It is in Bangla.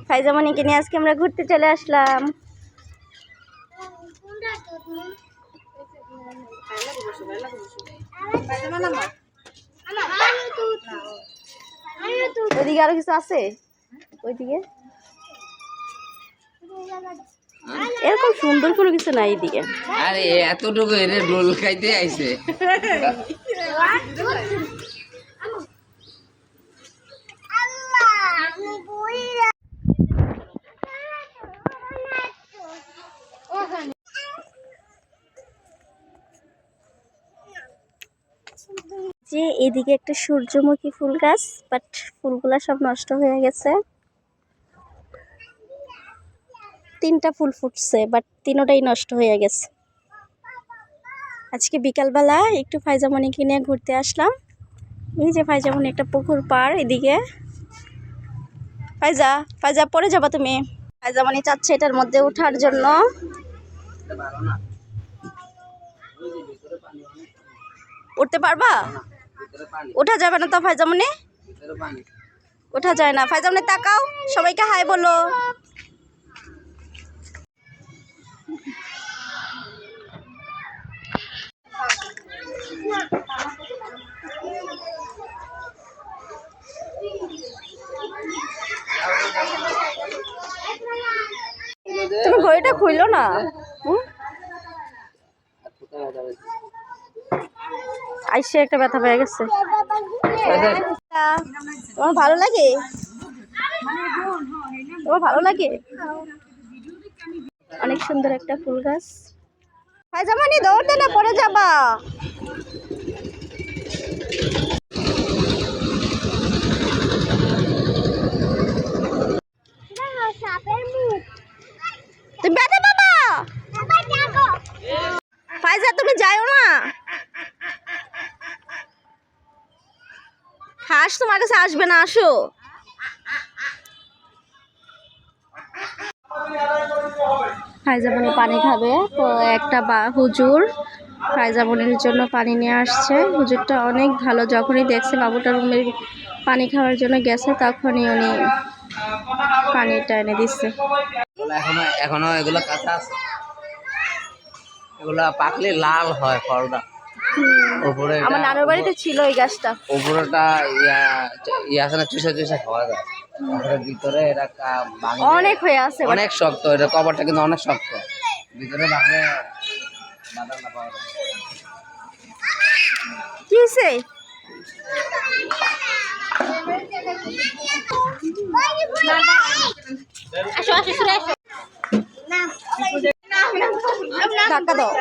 ফাইজামণিকে নিয়ে আজকে আমরা ঘুরতে চলে আসলাম। ওইদিকে আরো কিছু আছে, ওইদিকে এরকম সুন্দর কোনো কিছু নাই এদিকে। আরে এতটুকু এর রোল খাইতে আইছে। যে এদিকে একটা সূর্যমুখী ফুল গাছ, বাট ফুলগুলা সব নষ্ট হয়ে গেছে। 3টা ফুল ফুটছে, বাট 3টাই নষ্ট হয়ে গেছে। আজকে বিকালবেলা একটু ফাইজামণিকে নিয়ে ঘুরতে আসলাম। এই যে ফাইজামণি একটা পুকুর পাড় এদিকে। ফাইজা পড়ে যাবা তুমি। ফাইজামণি চাচ্ছে এটার মধ্যে ওঠার জন্য। উঠতে পারবা? ওঠা যাবে না তো ফাইজামণি, ওঠা যায় না। ফাইজামণি তাকাও, সবাইকে হাই বলো। তুমি ঘড়িটা খুইলো না। আইসে একটা ব্যথা পেয়ে গেছে। তোমার ভালো লাগে? তোমার ভালো লাগে? অনেক সুন্দর একটা ফুল গাছ। ফাইজামণি দৌড় দিলে পড়ে যাবা। তুমি ব্যথা পাবা। ফাইজা তুমি যাও না, হাঁস তোমার কাছে আসবে না, আসো। ফাইজামণি পানি খাবে, তো একটা হুজুর ফাইজামণির জন্য পানি নিয়ে আসছে। হুজুরটা অনেক ভালো, যখনই দেখছে বাবুটা রুমের পানি খাওয়ার জন্য গেছে তখনই উনি পানিটা এনে দিচ্ছে। এখনো এগুলো কাঁচা আছে, এগুলা পাকলে লাল হয় ফলটা। উপরে আমার নানুর বাড়িতে ছিল এই গাছটা। উপরেটা ইয়া আছে না, চুষা চুষা খাওয়া যায়। ভিতরে এটা অনেক হয়ে আছে, অনেক শক্ত, এটা কভারটা কিন্তু অনেক শক্ত, ভিতরে ভাঙলে বাদাম না পাওয়া যায়। কি হয়েছে? আসো আসো সরে আসো। ধাক্কা দাও।